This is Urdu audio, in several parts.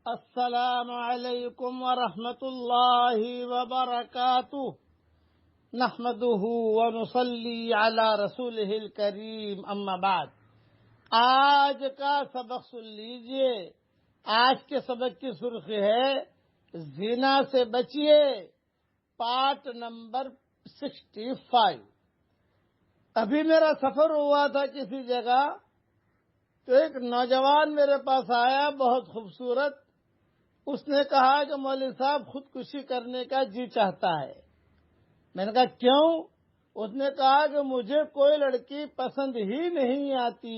السلام علیکم ورحمۃ اللہ وبرکاتہ نحمده ونصلی علی رسولہ الکریم اما بعد۔ آج کا سبق سن لیجئے۔ آج کے سبق کی سرخی ہے زنا سے بچیے، پارٹ نمبر 65۔ ابھی میرا سفر ہوا تھا کسی جگہ، تو ایک نوجوان میرے پاس آیا، بہت خوبصورت۔ اس نے کہا کہ مولوی صاحب خودکشی کرنے کا جی چاہتا ہے۔ میں نے کہا کیوں؟ اس نے کہا کہ مجھے کوئی لڑکی پسند ہی نہیں آتی،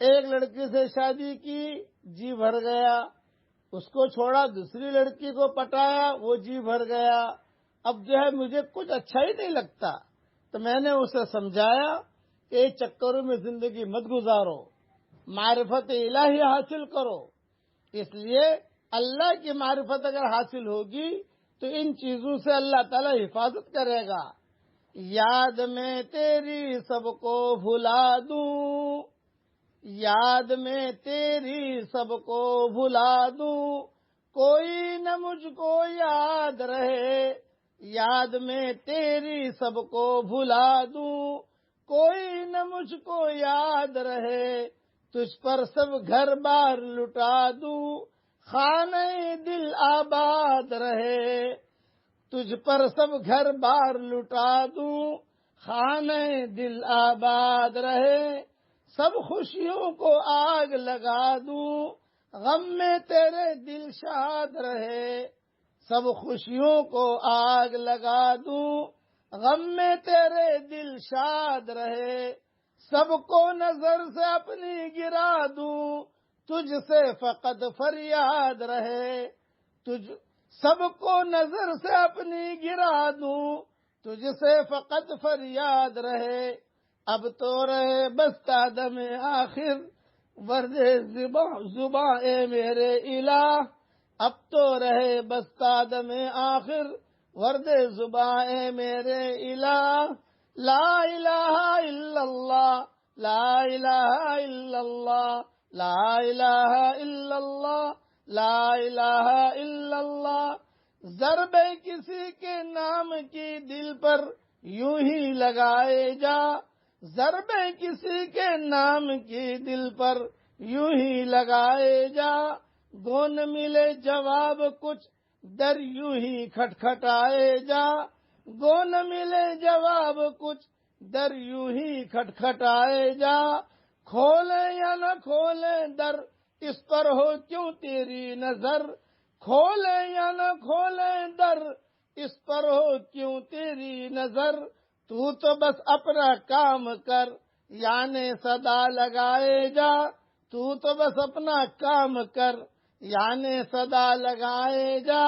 ایک لڑکی سے شادی کی، جی بھر گیا، اس کو چھوڑا، دوسری لڑکی کو پٹایا، وہ جی بھر گیا، اب جو ہے مجھے کچھ اچھا ہی نہیں لگتا۔ تو میں نے اسے سمجھایا کہ چکروں میں زندگی مت گزارو، معرفت الہی حاصل کرو۔ اس لیے اللہ کی معرفت اگر حاصل ہوگی تو ان چیزوں سے اللہ تعالی حفاظت کرے گا۔ یاد میں تیری سب کو بھلا دوں، یاد میں تیری سب کو بھلا دوں، کوئی نہ مجھ کو یاد رہے، یاد میں تیری سب کو بھلا دوں، کوئی نہ مجھ کو یاد رہے، تجھ پر سب گھر بار لٹا دوں، خانہ دل آباد رہے، تجھ پر سب گھر بار لٹا دوں، خانہ دل آباد رہے، سب خوشیوں کو آگ لگا دوں، غم میں تیرے دل شاد رہے، سب خوشیوں کو آگ لگا دوں، غم میں تیرے دل شاد رہے، سب کو نظر سے اپنی گرا دوں، تجھ سے فقط فریاد رہے، سب کو نظر سے اپنی گرا دوں، تجھ سے فقط فریاد رہے، اب تو رہے بس دم آخر ورد زباں اے میرے الہ، اب تو رہے بس دم آخر ورد زباں اے میرے الہ، لا الہ الا اللہ، لا الہ الا اللہ، لا الہ الا اللہ، لا الہ الا اللہ، ضرب کسی کے نام کی دل پر یوں ہی لگائے جا، ضرب کسی کے نام کی دل پر یوں ہی لگائے جا، گو نہ ملے جواب کچھ در یوں ہی کھٹکھٹائے جا، گو نہ ملے جواب کچھ در یوں ہی کھٹکھٹائے جا، کھولے یا نہ کھولے در اس پر ہو کیوں تیری نظر، کھولے یا نہ کھولے در اس پر ہو کیوں تیری نظر، تو بس اپنا کام کر یعنی صدا لگائے جا، تو بس اپنا کام کر یعنی صدا لگائے جا،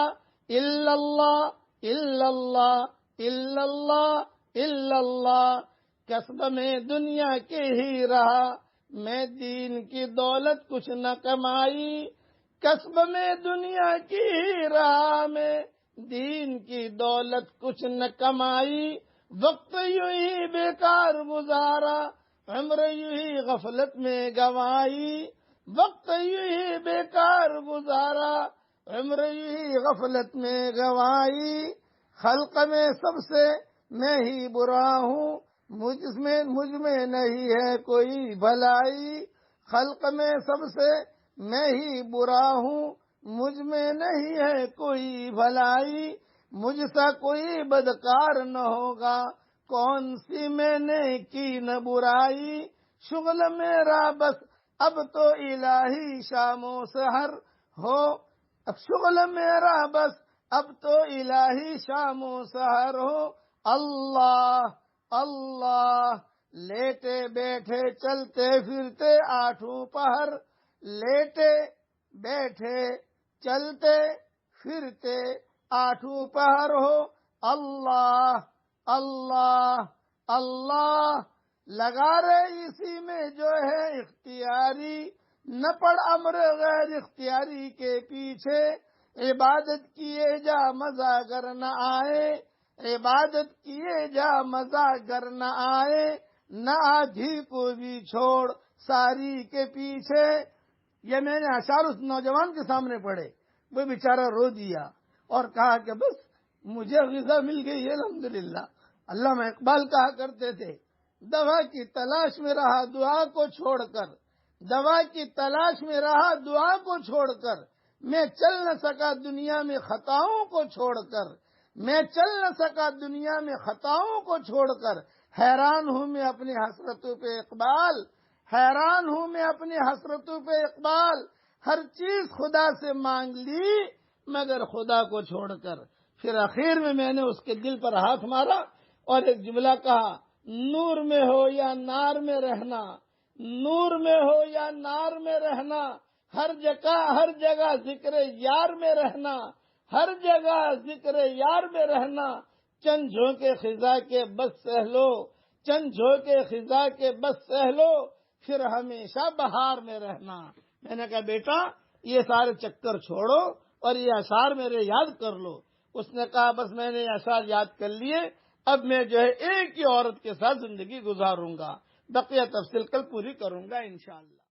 الا اللہ الا اللہ الا اللہ الا اللہ، کسب میں دنیا کے ہی رہا میں دین کی دولت کچھ نہ کمائی، کسب میں دنیا کی ہی راہ میں دین کی دولت کچھ نہ کمائی، وقت یوں ہی بیکار گزارا عمر یوں ہی غفلت میں گنوائی، وقت یوں ہی بیکار گزارا عمر یوں ہی غفلت میں گنوائی، خلق میں سب سے میں ہی برا ہوں، مجھ میں نہیں ہے کوئی بھلائی، خلق میں سب سے میں ہی برا ہوں، مجھ میں نہیں ہے کوئی بھلائی، مجھ سا کوئی بدکار نہ ہوگا، کون سی میں نے کی نہ برائی، شغل میرا بس اب تو الہی شام و سحر ہو، اب شغل میرا بس اب تو الہی شام و سحر ہو، اللہ اللہ، لیٹے بیٹھے چلتے پھرتے آٹھوں پہر، لیٹے بیٹھے چلتے پھرتے آٹھوں پہر ہو، اللہ اللہ اللہ، لگا رہے اسی میں جو ہے اختیاری، نہ پڑ امر غیر اختیاری کے پیچھے، عبادت کیے جا مزہ گر نہ آئے، عبادت کیے جا مزہ گر نہ آئے، نہ آدھی کو بھی چھوڑ ساری کے پیچھے، یہ میں نے اشعار اس نوجوان کے سامنے پڑھے، وہ بیچارہ رو دیا اور کہا کہ بس مجھے غذا مل گئی الحمدللہ۔ علامہ اقبال کہا کرتے تھے، دوا کی تلاش میں رہا دعا کو چھوڑ کر، دوا کی تلاش میں رہا دعا کو چھوڑ کر، میں چل نہ سکا دنیا میں خطاؤں کو چھوڑ کر، میں چل نہ سکا دنیا میں خطاؤں کو چھوڑ کر، حیران ہوں میں اپنی حسرتوں پہ اقبال، حیران ہوں میں اپنی حسرتوں پہ اقبال، ہر چیز خدا سے مانگ لی مگر خدا کو چھوڑ کر۔ پھر اخیر میں نے اس کے دل پر ہاتھ مارا اور ایک جملہ کہا، نور میں ہو یا نار میں رہنا، نور میں ہو یا نار میں رہنا، ہر جگہ ذکر یار میں رہنا، ہر جگہ ذکر یار میں رہنا، چند جھونکے خزاں کے بس سہ لو، چند جھونکے خزاں کے بس سہ لو، پھر ہمیشہ بہار میں رہنا۔ میں نے کہا بیٹا یہ سارے چکر چھوڑو اور یہ اشعار میرے یاد کر لو۔ اس نے کہا بس میں نے یہ اشعار یاد کر لیے، اب میں جو ہے ایک ہی عورت کے ساتھ زندگی گزاروں گا، بقیہ تفصیل کل پوری کروں گا انشاءاللہ۔